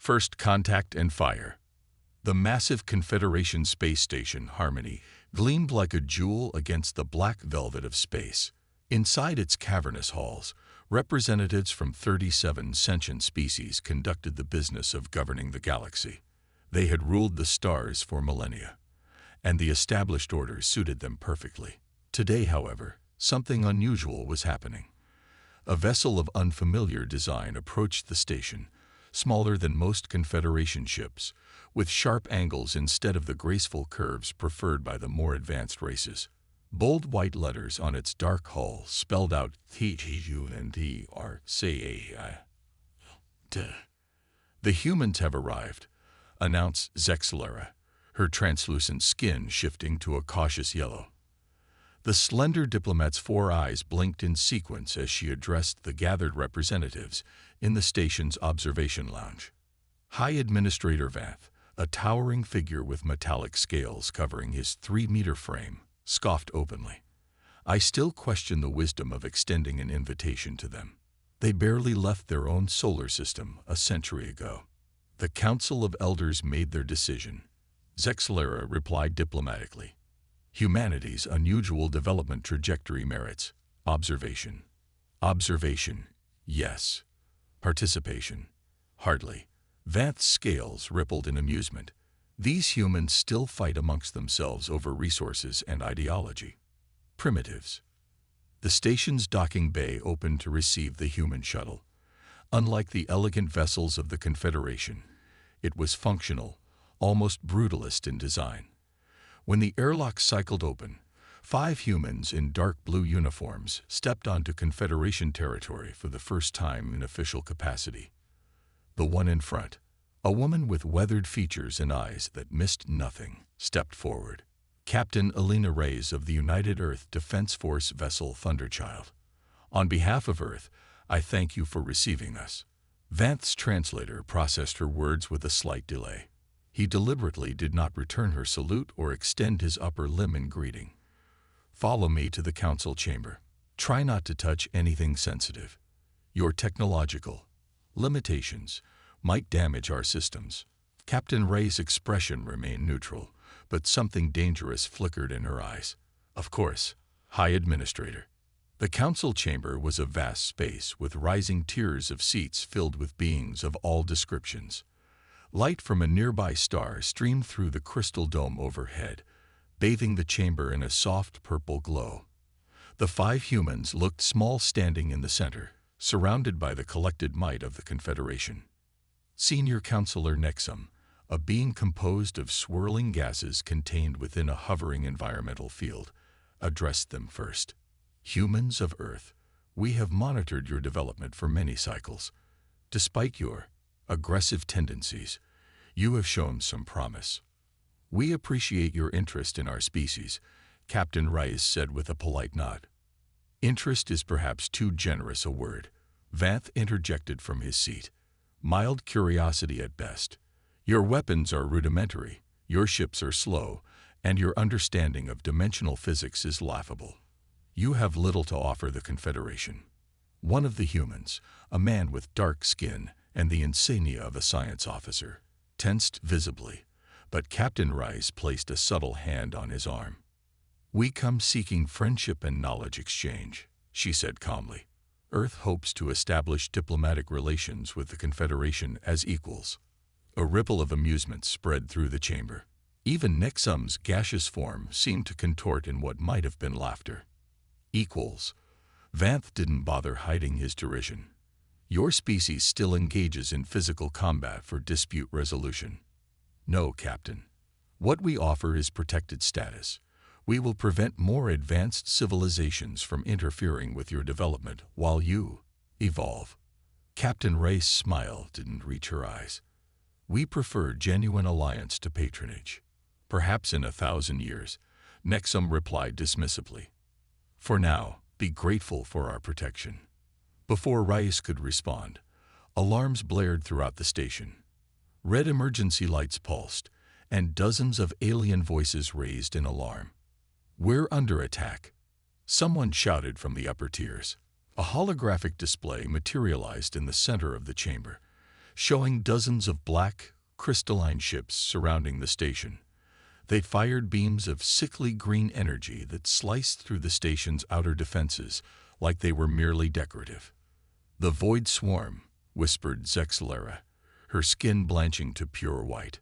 First contact and fire. The massive Confederation space station, Harmony, gleamed like a jewel against the black velvet of space. Inside its cavernous halls, representatives from 37 sentient species conducted the business of governing the galaxy. They had ruled the stars for millennia, and the established order suited them perfectly. Today, however, something unusual was happening. A vessel of unfamiliar design approached the station, smaller than most Confederation ships, with sharp angles instead of the graceful curves preferred by the more advanced races. Bold white letters on its dark hull spelled out THUNTRCAI. The humans have arrived, announced Zexalera, her translucent skin shifting to a cautious yellow. The slender diplomat's 4 eyes blinked in sequence as she addressed the gathered representatives in the station's observation lounge. High Administrator Vanth, a towering figure with metallic scales covering his 3-meter frame, scoffed openly. I still question the wisdom of extending an invitation to them. They barely left their own solar system a century ago. The Council of Elders made their decision. Zexalera replied diplomatically. Humanity's unusual development trajectory merits observation. Observation, yes. Participation, hardly. Vanth's scales rippled in amusement. These humans still fight amongst themselves over resources and ideology. Primitives. The station's docking bay opened to receive the human shuttle. Unlike the elegant vessels of the Confederation, it was functional, almost brutalist in design. When the airlock cycled open, 5 humans in dark blue uniforms stepped onto Confederation territory for the first time in official capacity. The one in front, a woman with weathered features and eyes that missed nothing, stepped forward. Captain Alina Reyes of the United Earth Defense Force vessel Thunderchild. On behalf of Earth, I thank you for receiving us. Vanth's translator processed her words with a slight delay. He deliberately did not return her salute or extend his upper limb in greeting. Follow me to the council chamber. Try not to touch anything sensitive. Your technological limitations might damage our systems. Captain Ray's expression remained neutral, but something dangerous flickered in her eyes. Of course, High Administrator. The council chamber was a vast space with rising tiers of seats filled with beings of all descriptions. Light from a nearby star streamed through the crystal dome overhead, bathing the chamber in a soft purple glow. The 5 humans looked small standing in the center, surrounded by the collected might of the Confederation. Senior Counselor Nexum, a being composed of swirling gases contained within a hovering environmental field, addressed them first. Humans of Earth, we have monitored your development for many cycles. Despite your aggressive tendencies, you have shown some promise. We appreciate your interest in our species, Captain Rice said with a polite nod. Interest is perhaps too generous a word. Vanth interjected from his seat. Mild curiosity at best. Your weapons are rudimentary, your ships are slow, and your understanding of dimensional physics is laughable. You have little to offer the Confederation. One of the humans, a man with dark skin and the insignia of a science officer, tensed visibly, but Captain Rice placed a subtle hand on his arm. We come seeking friendship and knowledge exchange, she said calmly. Earth hopes to establish diplomatic relations with the Confederation as equals. A ripple of amusement spread through the chamber. Even Nexum's gaseous form seemed to contort in what might have been laughter. Equals. Vanth didn't bother hiding his derision. Your species still engages in physical combat for dispute resolution. No, Captain. What we offer is protected status. We will prevent more advanced civilizations from interfering with your development while you evolve. Captain Ray's smile didn't reach her eyes. We prefer genuine alliance to patronage. Perhaps in 1,000 years, Nexum replied dismissively. For now, be grateful for our protection. Before Rice could respond, alarms blared throughout the station. Red emergency lights pulsed, and dozens of alien voices raised in alarm. We're under attack. Someone shouted from the upper tiers. A holographic display materialized in the center of the chamber, showing dozens of black, crystalline ships surrounding the station. They fired beams of sickly green energy that sliced through the station's outer defenses like they were merely decorative. "The Void Swarm," whispered Zexalera, her skin blanching to pure white.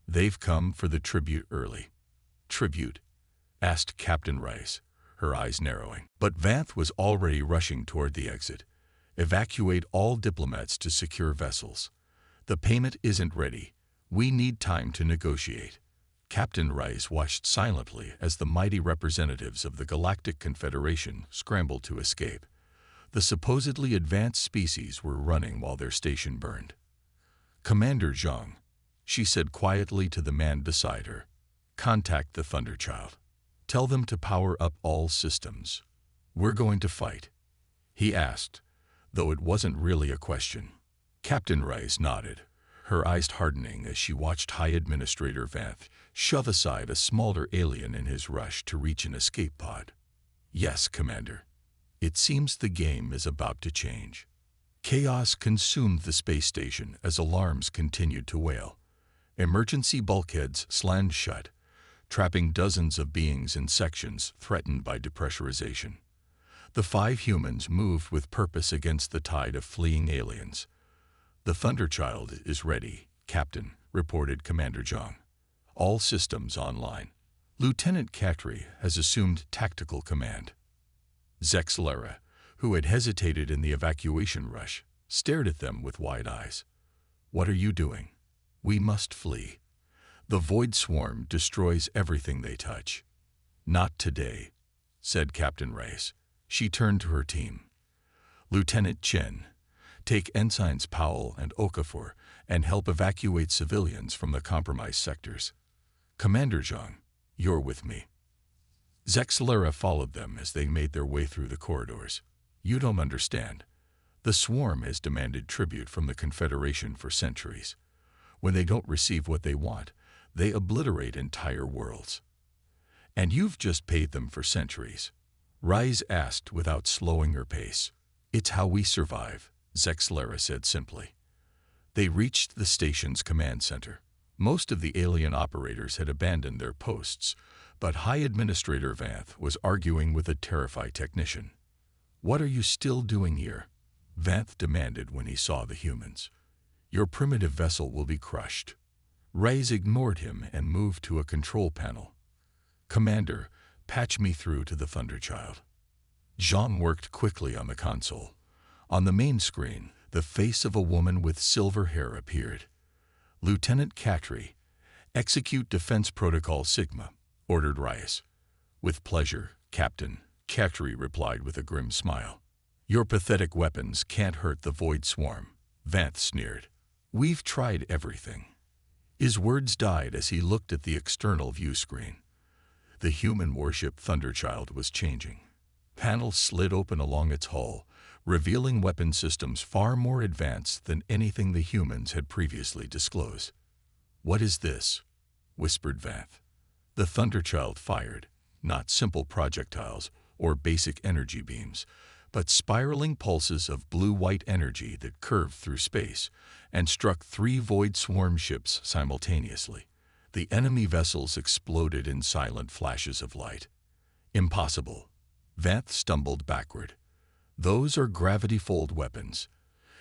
"They've come for the tribute early." "Tribute?" asked Captain Rice, her eyes narrowing. But Vanth was already rushing toward the exit. "Evacuate all diplomats to secure vessels. The payment isn't ready. We need time to negotiate." Captain Rice watched silently as the mighty representatives of the Galactic Confederation scrambled to escape. The supposedly advanced species were running while their station burned. "Commander Zhang," she said quietly to the man beside her, "contact the Thunderchild. Tell them to power up all systems. We're going to fight," he asked, though it wasn't really a question. Captain Rice nodded, her eyes hardening as she watched High Administrator Vanth shove aside a smaller alien in his rush to reach an escape pod. "Yes, Commander. It seems the game is about to change." Chaos consumed the space station as alarms continued to wail. Emergency bulkheads slammed shut, trapping dozens of beings in sections threatened by depressurization. The 5 humans moved with purpose against the tide of fleeing aliens. "The Thunderchild is ready, Captain," reported Commander Zhang. "All systems online. Lieutenant Katri has assumed tactical command." Zexalera, who had hesitated in the evacuation rush, stared at them with wide eyes. "What are you doing?" "We must flee. The Void Swarm destroys everything they touch." "Not today," said Captain Rice. She turned to her team. "Lieutenant Chen, take Ensigns Powell and Okafor and help evacuate civilians from the compromised sectors. Commander Zhang, you're with me." Zexalera followed them as they made their way through the corridors. "You don't understand. The Swarm has demanded tribute from the Confederation for centuries. When they don't receive what they want, they obliterate entire worlds. And you've just paid them for centuries." Rise asked without slowing her pace. "It's how we survive," Zexalera said simply. They reached the station's command center. Most of the alien operators had abandoned their posts, but High Administrator Vanth was arguing with a terrified technician. "What are you still doing here?" Vanth demanded when he saw the humans. "Your primitive vessel will be crushed." Rise ignored him and moved to a control panel. "Commander, patch me through to the Thunderchild." Jean worked quickly on the console. On the main screen, the face of a woman with silver hair appeared. "Lieutenant Katri, execute Defense Protocol Sigma," ordered Rice. "With pleasure, Captain," Katri replied with a grim smile. "Your pathetic weapons can't hurt the Void Swarm," Vanth sneered. "We've tried everything." His words died as he looked at the external view screen. The human warship Thunderchild was changing. Panels slid open along its hull, revealing weapon systems far more advanced than anything the humans had previously disclosed. "What is this?" whispered Vanth. The Thunderchild fired, not simple projectiles or basic energy beams, but spiraling pulses of blue-white energy that curved through space and struck 3 Void Swarm ships simultaneously. The enemy vessels exploded in silent flashes of light. "Impossible." Vanth stumbled backward. "Those are gravity-fold weapons.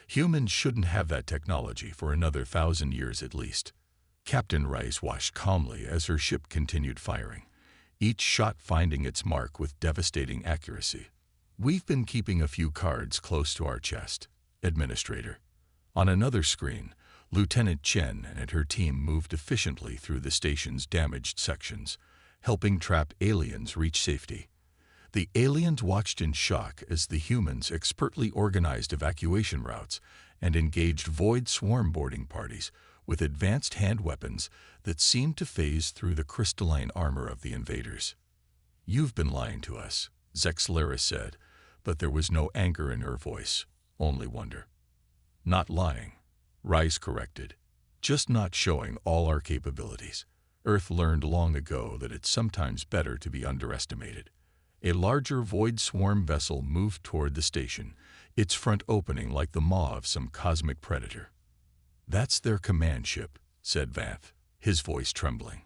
Humans shouldn't have that technology for another 1,000 years at least." Captain Rice watched calmly as her ship continued firing, each shot finding its mark with devastating accuracy. "We've been keeping a few cards close to our chest, Administrator." On another screen, Lieutenant Chen and her team moved efficiently through the station's damaged sections, helping trapped aliens reach safety. The aliens watched in shock as the humans expertly organized evacuation routes and engaged Void Swarm boarding parties with advanced hand weapons that seemed to phase through the crystalline armor of the invaders. "You've been lying to us," Zexalera said, but there was no anger in her voice, only wonder. "Not lying," Rice corrected, "just not showing all our capabilities. Earth learned long ago that it's sometimes better to be underestimated." A larger Void Swarm vessel moved toward the station, its front opening like the maw of some cosmic predator. "That's their command ship," said Vanth, his voice trembling.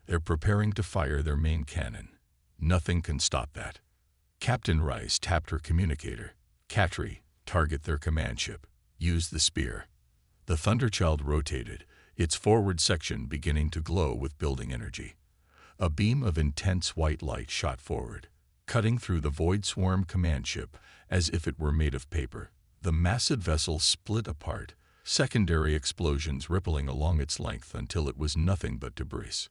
"They're preparing to fire their main cannon. Nothing can stop that." Captain Rice tapped her communicator. "Katri, target their command ship. Use the spear." The Thunderchild rotated, its forward section beginning to glow with building energy. A beam of intense white light shot forward, cutting through the Void Swarm command ship as if it were made of paper. The massive vessel split apart, secondary explosions rippling along its length until it was nothing but debris.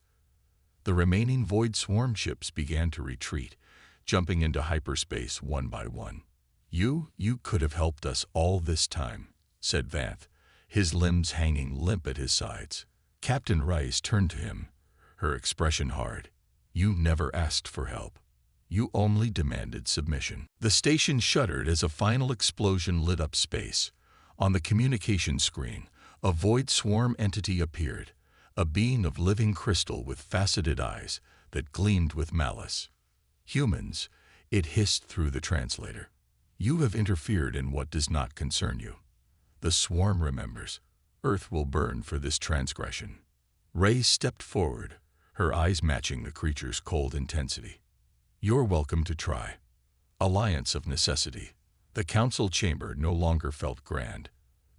The remaining Void Swarm ships began to retreat, jumping into hyperspace one by one. You could have helped us all this time," said Vanth, his limbs hanging limp at his sides. Captain Rice turned to him, her expression hard. "You never asked for help. You only demanded submission." The station shuddered as a final explosion lit up space. On the communication screen, a Void Swarm entity appeared, a being of living crystal with faceted eyes that gleamed with malice. "Humans," it hissed through the translator. "You have interfered in what does not concern you. The swarm remembers. Earth will burn for this transgression." Ray stepped forward, her eyes matching the creature's cold intensity. "You're welcome to try." Alliance of necessity. The council chamber no longer felt grand.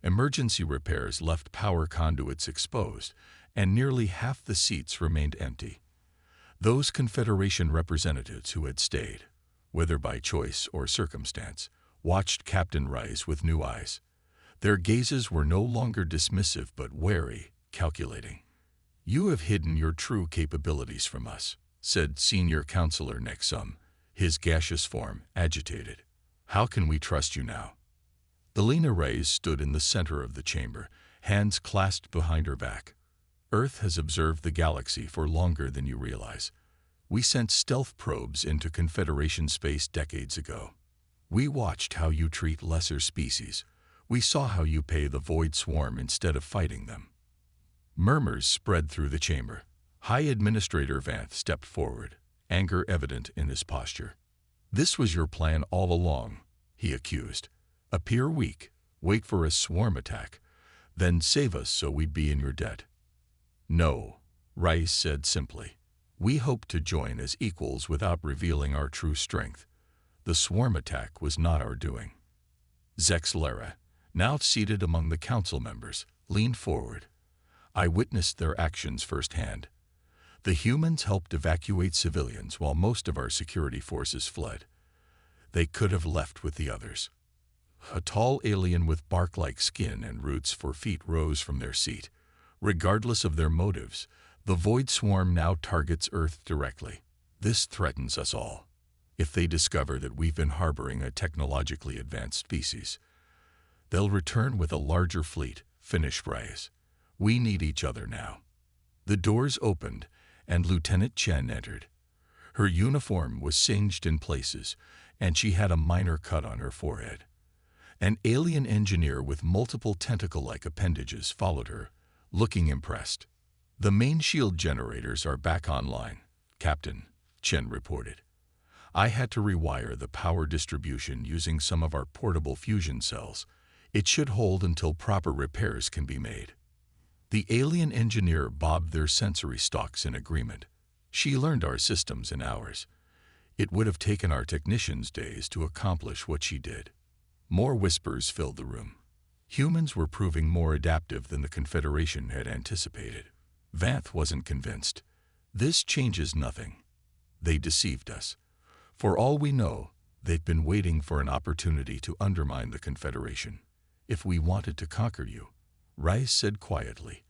Emergency repairs left power conduits exposed, and nearly half the seats remained empty. Those Confederation representatives who had stayed, whether by choice or circumstance, watched Captain Rice with new eyes. Their gazes were no longer dismissive but wary, calculating. "You have hidden your true capabilities from us," said Senior Counselor Nexum, his gaseous form agitated. "How can we trust you now?" Elena Reyes stood in the center of the chamber, hands clasped behind her back. "Earth has observed the galaxy for longer than you realize. We sent stealth probes into Confederation space decades ago. We watched how you treat lesser species. We saw how you pay the Void Swarm instead of fighting them." Murmurs spread through the chamber. High Administrator Vanth stepped forward, anger evident in his posture. "This was your plan all along," he accused. "Appear weak, wait for a swarm attack, then save us so we'd be in your debt." "No," Rice said simply. "We hope to join as equals without revealing our true strength. The swarm attack was not our doing." Zexlera, now seated among the council members, leaned forward. "I witnessed their actions firsthand. The humans helped evacuate civilians while most of our security forces fled. They could have left with the others." A tall alien with bark-like skin and roots for feet rose from their seat. "Regardless of their motives, the Void Swarm now targets Earth directly. This threatens us all. If they discover that we've been harboring a technologically advanced species, they'll return with a larger fleet," finished Reyes. "We need each other now." The doors opened, and Lieutenant Chen entered. Her uniform was singed in places, and she had a minor cut on her forehead. An alien engineer with multiple tentacle-like appendages followed her, looking impressed. "The main shield generators are back online, Captain," Chen reported. "I had to rewire the power distribution using some of our portable fusion cells. It should hold until proper repairs can be made." The alien engineer bobbed their sensory stalks in agreement. "She learned our systems in hours. It would have taken our technicians days to accomplish what she did." More whispers filled the room. Humans were proving more adaptive than the Confederation had anticipated. Vanth wasn't convinced. "This changes nothing. They deceived us. For all we know, they've been waiting for an opportunity to undermine the Confederation. If we wanted to conquer you," Rice said quietly,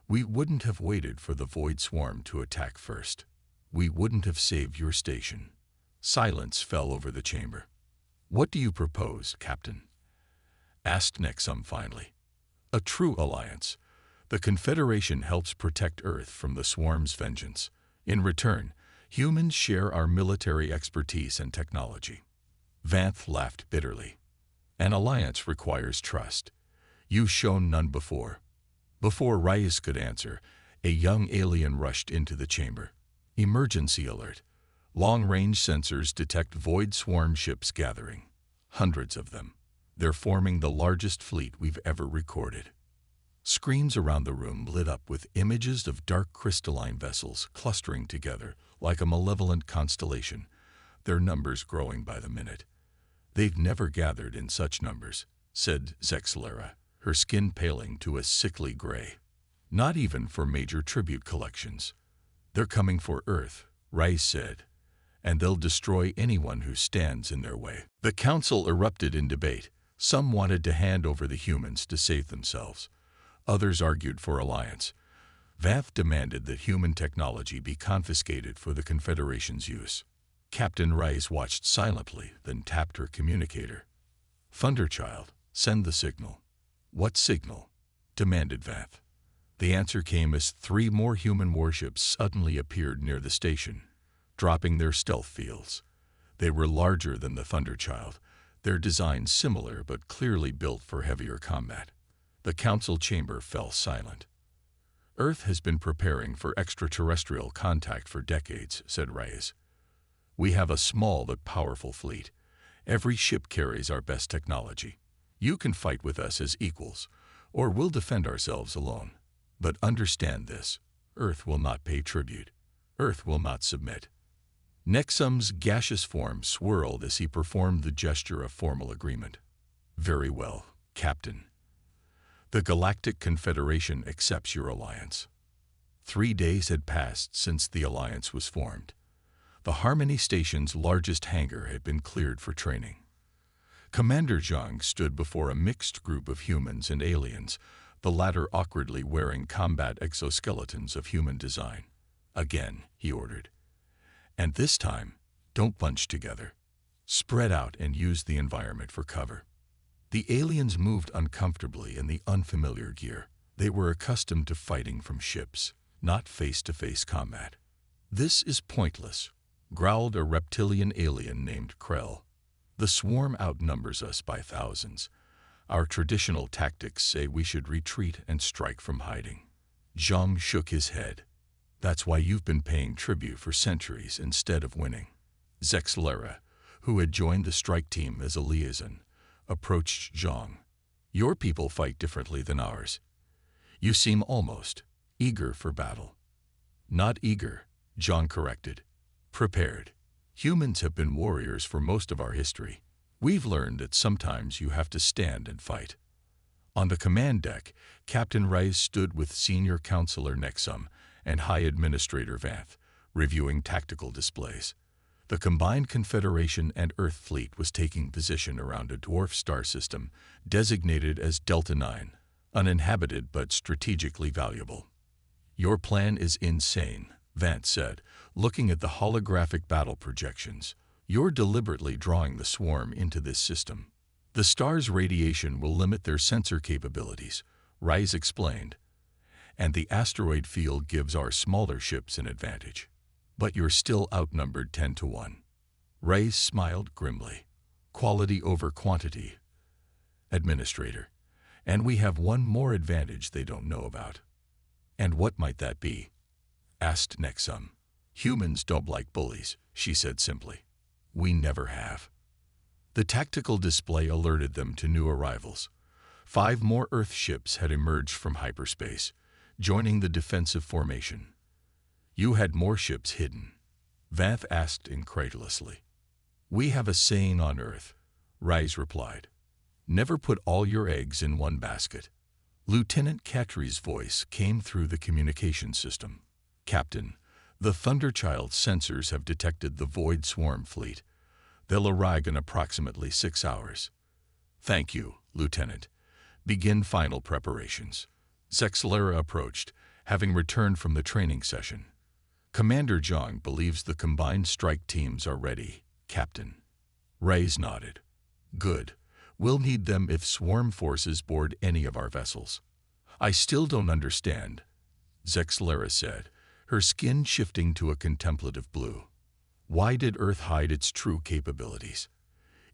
"we wouldn't have waited for the Void Swarm to attack first. We wouldn't have saved your station." Silence fell over the chamber. "What do you propose, Captain?" asked Nexum finally. "A true alliance. The Confederation helps protect Earth from the Swarm's vengeance. In return, humans share our military expertise and technology." Vanth laughed bitterly. "An alliance requires trust. You've shown none before." Before Reyes could answer, a young alien rushed into the chamber. "Emergency alert. Long-range sensors detect Void Swarm ships gathering. Hundreds of them. They're forming the largest fleet we've ever recorded." Screens around the room lit up with images of dark crystalline vessels clustering together like a malevolent constellation, their numbers growing by the minute. "They've never gathered in such numbers," said Zexlera, her skin paling to a sickly gray. "Not even for major tribute collections." "They're coming for Earth," Rice said, "and they'll destroy anyone who stands in their way." The council erupted in debate. Some wanted to hand over the humans to save themselves. Others argued for alliance. Vath demanded that human technology be confiscated for the Confederation's use. Captain Rice watched silently, then tapped her communicator. "Thunderchild, send the signal." "What signal?" demanded Vath. The answer came as 3 more human warships suddenly appeared near the station, dropping their stealth fields. They were larger than the Thunderchild, their design similar but clearly built for heavier combat. The council chamber fell silent. "Earth has been preparing for extraterrestrial contact for decades," said Reyes. "We have a small but powerful fleet. Every ship carries our best technology. You can fight with us as equals, or we'll defend ourselves alone. But understand this, Earth will not pay tribute. Earth will not submit." Nexum's gaseous form swirled as he performed the gesture of formal agreement. "Very well, Captain. The Galactic Confederation accepts your alliance." 3 days had passed since the alliance was formed. The Harmony Station's largest hangar had been cleared for training. Commander Zhang stood before a mixed group of humans and aliens, the latter awkwardly wearing combat exoskeletons of human design. "Again," he ordered. "And this time, don't bunch together. Spread out and use the environment for cover." The aliens moved uncomfortably in the unfamiliar gear. They were accustomed to fighting from ships, not face-to-face combat. "This is pointless," growled a reptilian alien named Krell. "The swarm outnumbers us by thousands. Our traditional tactics say we should retreat and strike from hiding." Zhang shook his head. "That's why you've been paying tribute for centuries instead of winning." Zexlera, who had joined the strike team as a liaison, approached Zhang. "Your people fight differently than ours. You seem almost eager for battle." "Not eager," Zhang corrected. "Prepared. Humans have been warriors for most of our history. We've learned that sometimes you have to stand and fight." On the command deck, Captain Rice stood with Senior Counselor Nexum and High Administrator Vath, reviewing tactical displays. The combined Confederation and Earth fleet was taking position around a dwarf star system designated as Delta 9, uninhabited but strategically valuable. "Your plan is insane," Vance said, looking at the holographic battle projections. "You're deliberately drawing the swarm into this system. The star's radiation will limit their sensor capabilities," Rice explained, "and the asteroid field gives our smaller ships an advantage. But you're still outnumbered 10 to 1. Rice smiled grimly. "Quality over quantity, Administrator. And we have one more advantage they don't know about." "And what might that be?" asked Nexum. "Humans don't like bullies," she said simply. "We never have." The tactical display alerted them to new arrivals. 5 more Earth ships had emerged from hyperspace, joining the defensive formation. "You had more ships hidden?" Vath asked incredulously. "We have a saying on Earth," Rice replied. "Never put all your eggs in one basket." Lieutenant Catri's voice came through the communication system. "Captain, the Thunderchild sensors have detected the Void Swarm fleet. They'll arrive in approximately 6 hours." "Thank you, Lieutenant. Begin final preparations." Zexlera approached, having returned from the training session. "Commander Zhang believes the combined strike teams are ready, Captain." Reyes nodded. "Good. We'll need them if swarm forces board any of our vessels." "I still don't understand," Zexlera said, her skin shifting to a contemplative blue. "Why did Earth hide its true capabilities?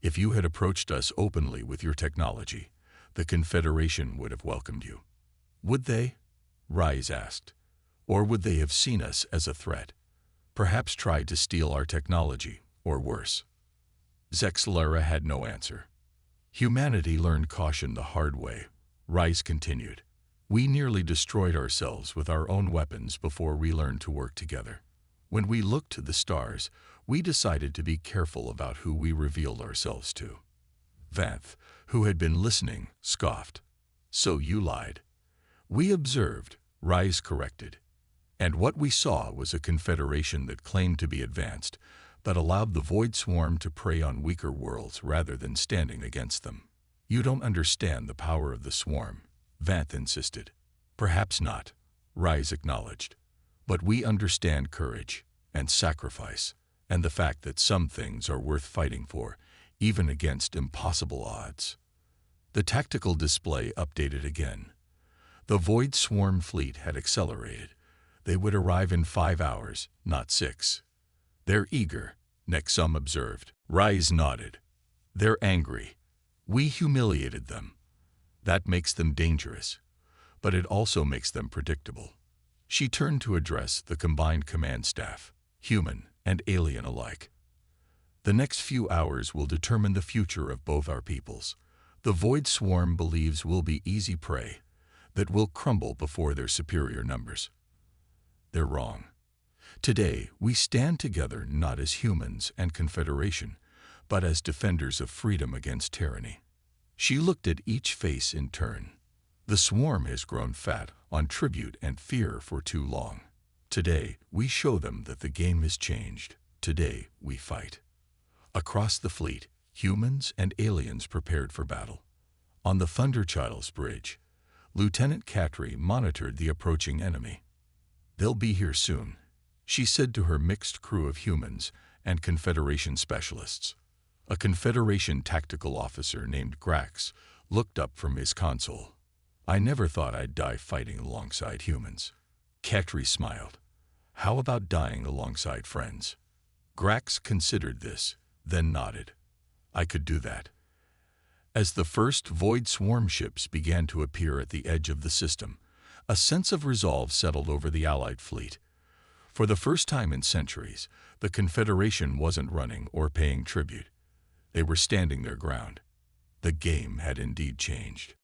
If you had approached us openly with your technology, the Confederation would have welcomed you." "Would they?" Reyes asked. "Or would they have seen us as a threat? Perhaps tried to steal our technology, or worse?" Zexlera had no answer. "Humanity learned caution the hard way," Rice continued. We nearly destroyed ourselves with our own weapons before we learned to work together. When we looked to the stars, we decided to be careful about who we revealed ourselves to. Vanth, who had been listening, scoffed. So you lied. We observed, Rise corrected. And what we saw was a confederation that claimed to be advanced, but allowed the Void Swarm to prey on weaker worlds rather than standing against them. You don't understand the power of the swarm, Vanth insisted. Perhaps not, Rise acknowledged. But we understand courage and sacrifice, and the fact that some things are worth fighting for, even against impossible odds. The tactical display updated again. The Void Swarm fleet had accelerated. They would arrive in 5 hours, not 6. They're eager, Nexum observed. Rise nodded. They're angry. We humiliated them. That makes them dangerous, but it also makes them predictable. She turned to address the combined command staff, human and alien alike. The next few hours will determine the future of both our peoples. The Void Swarm believes we'll be easy prey, that will crumble before their superior numbers. They're wrong. Today, we stand together not as humans and confederation, but as defenders of freedom against tyranny. She looked at each face in turn. The swarm has grown fat on tribute and fear for too long. Today, we show them that the game has changed. Today, we fight. Across the fleet, humans and aliens prepared for battle. On the Thunderchild's bridge, Lieutenant Katri monitored the approaching enemy. They'll be here soon, she said to her mixed crew of humans and Confederation specialists. A Confederation tactical officer named Grax looked up from his console. I never thought I'd die fighting alongside humans. Katri smiled. How about dying alongside friends? Grax considered this, then nodded. I could do that. As the first Void Swarm ships began to appear at the edge of the system, a sense of resolve settled over the Allied fleet. For the first time in centuries, the Confederation wasn't running or paying tribute. They were standing their ground. The game had indeed changed.